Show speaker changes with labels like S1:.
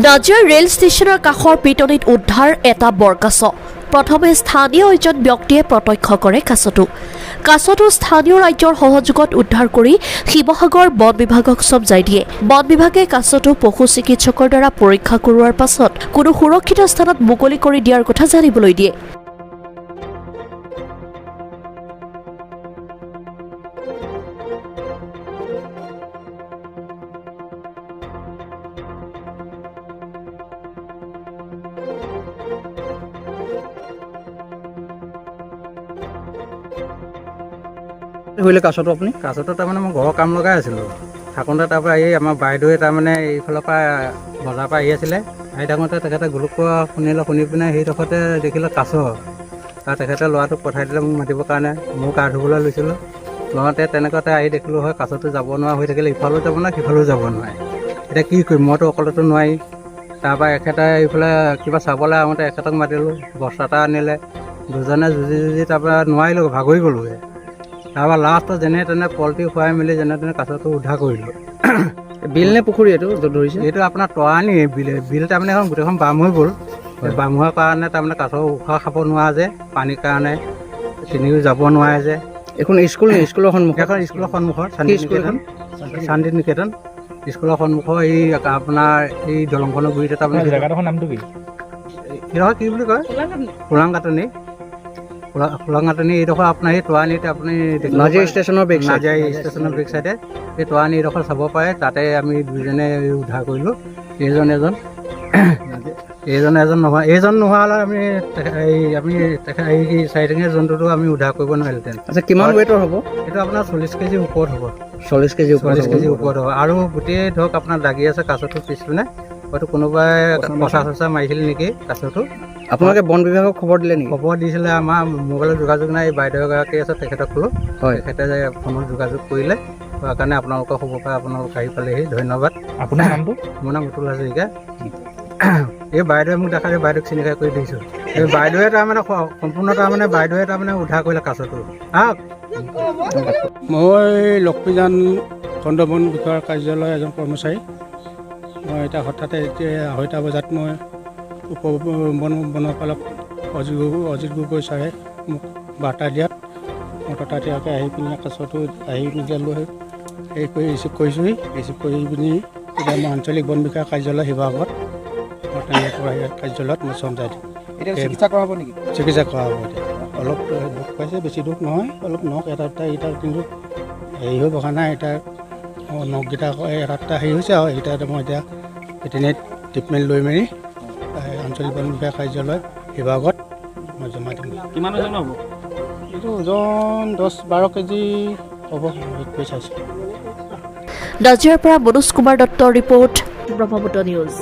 S1: Nazira rail ষ্টেচনৰ কাষৰ পিটনিত উদ্ধাৰ এটা বৰকাছ। প্ৰথমে স্থানীয় এজন ব্যক্তিয়ে প্ৰত্যক্ষ কৰে কাছটো স্থানীয় ৰাজ্যৰ সহযোগত উদ্ধাৰ কৰি শিৱসাগৰ বন বিভাগক চমজাই দিয়ে। বন বিভাগে কাছটো পশু চিকিৎসকৰ দ্বাৰা পৰীক্ষা কৰোৱাৰ পাছত কোনো সুৰক্ষিত স্থানত মুকলি কৰি দিয়াৰ কথা জানিবলৈ দিয়ে।
S2: হইলে কাছটো আপুনি
S3: কাছটো তাৰমানে মই ঘৰৰ কাম লগাই আছিলোঁ থাকোঁতে তাৰপৰা এই আমাৰ বাইদেৱে তাৰমানে এইফালৰ পৰা বজাৰৰ পৰা আহি আছিলে আহি থাকোঁতে তেখেতে গোলকোৱা শুনি পিনে সেইডোখৰতে দেখিলে কাছ। আৰু তেখেতে ল'ৰাটোক পঠাই দিলে মোক মাতিবৰ কাৰণে মোক গা ধুবলৈ লৈছিলোঁ। লওঁতে তেনেকুৱাতে আহি দেখিলোঁ হয় কাছটো যাব নোৱাৰা হৈ থাকিলে ইফালেও যাব নোৱাৰে সিফালেও যাব নোৱাৰে। এতিয়া কি কৰিম মইতো অকলেতো নোৱাৰি। তাৰপৰা এখেতে এইফালে কিবা চাবলৈ আহোঁতে এখেতক মাতিলোঁ, বস্তা এটা আনিলে। দুজনে যুঁজি তাৰপৰা নোৱাৰিলোঁ, ভাগৰি গ'লোঁগৈ। তাৰপৰা লাষ্টত যেনে তেনে পলটি খুৱাই মেলি যেনে তেনে কাছটো উদ্ধাৰ কৰিলোঁ।
S2: বিল নে পুখুৰী এইটো ধৰিছে?
S3: এইটো আপোনাৰ তৰানি বিল তাৰমানে এখন গোটেইখন বাম হৈ গ'ল। বাম হোৱাৰ কাৰণে তাৰমানে কাছৰ উশাহ খাব নোৱাৰা যে পানীৰ কাৰণে চিনিও যাব নোৱাৰে যে।
S2: এখন স্কুল নে স্কুলৰ সন্মুখত?
S3: এখন স্কুলৰ সন্মুখত শান্তি নিকেতন স্কুলৰ সন্মুখৰ এই আপোনাৰ এই দলংখনৰ গুৰিতে তাৰমানে
S4: জেগাডোখৰ নামটো কি?
S3: কি বুলি কয় খোলাংকাটনি এইডোখৰ আপোনাৰ এই তৰানিতে আপুনি
S2: নাজিৰা ষ্টেচনৰ বেক
S3: চাইডে এই তৰানি এইডোখৰ চাব পাৰে। তাতে আমি দুইজনে উদ্ধাৰ কৰিলোঁ। এজন নোহোৱা হ'লে আমি এই চাৰিঠেঙীয়া জন্তুটো আমি উদ্ধাৰ কৰিব নোৱাৰিলোঁহেঁতেন।
S2: আচ্ছা, কিমান ৱেইটৰ হ'ব?
S3: এইটো আপোনাৰ 40 কেজি ওপৰত হ'ব।
S2: 40 কেজি
S3: ওপৰত হ'ব। আৰু গোটেই ধৰক আপোনাৰ লাগি আছে কাছটো পিছপিনে। হয়তো কোনোবাই পচা মাৰিছিল নেকি কাছটো।
S2: আপোনালোকে বন বিভাগক খবৰ দিলে নেকি?
S3: খবৰ দিছিলে, আমাৰ মোবাইলত যোগাযোগ নাই। বাইদেউ এগৰাকী আছে তেখেতক ক'লোঁ,
S2: হয়
S3: তেখেতে ফোনত যোগাযোগ কৰিলে। তাৰ কাৰণে আপোনালোকৰ খবৰ পাই আপোনালোক আহি পালেহি, ধন্যবাদ।
S4: আপোনাৰ নামটো?
S3: মোৰ নাম অতুল হাজৰিকা। এই বাইদেৱে মোক দেখালে, বাইদেউক চিনাকি কৰি দিছোঁ। এই বাইদেৱে তাৰমানে সম্পূৰ্ণ বাইদেৱে উদ্ধাৰ কৰিলে কাছটো।
S5: মই লক্ষ্মীজান খণ্ড বন বিষয়াৰ কাৰ্যালয়ৰ এজন কৰ্মচাৰী। মই এতিয়া হঠাতে 2:30 বজাত মই বনপালক অজিত গগৈ ছাৰে মোক বাৰ্তা দিয়াত মই ততাতৈয়াকৈ আহি পিনি কাছটো আহি নিজে লৈ হেৰি কৰি ৰিচিভ কৰিছোঁহি। ৰিচিভ কৰি পিনি এতিয়া মই আঞ্চলিক বন বিষয়া কাৰ্যালয় শিৱসাগৰত কাৰ্যালয়ত মই চমজাই দিম।
S2: এতিয়া চিকিৎসা কৰা হ'ব নেকি?
S5: চিকিৎসা কৰা হ'ব। এতিয়া অলপ দুখ পাইছে, বেছি দুখ নহয়, অলপ নখ এটা কিন্তু হেৰি হৈ বহা নাই। এতিয়া নখকেইটা এটা হেৰি হৈছে আৰু এইকেইটা মই এতিয়া ভেটেনেৰীত ট্ৰিটমেণ্ট লৈ মেলি আঞ্চলিক বন বিষয়া কাৰ্যালয় শিৱসাগৰত মই জমা দিম।
S4: কিমান ওজন হ'ব?
S5: এইটো ওজন 10-12 কেজি হ'ব কৈ চাইছোঁ।
S1: নাজিৰাৰ পৰা মনোজ কুমাৰ দত্তৰ ৰিপৰ্ট, ব্ৰহ্মপুত্ৰ নিউজ।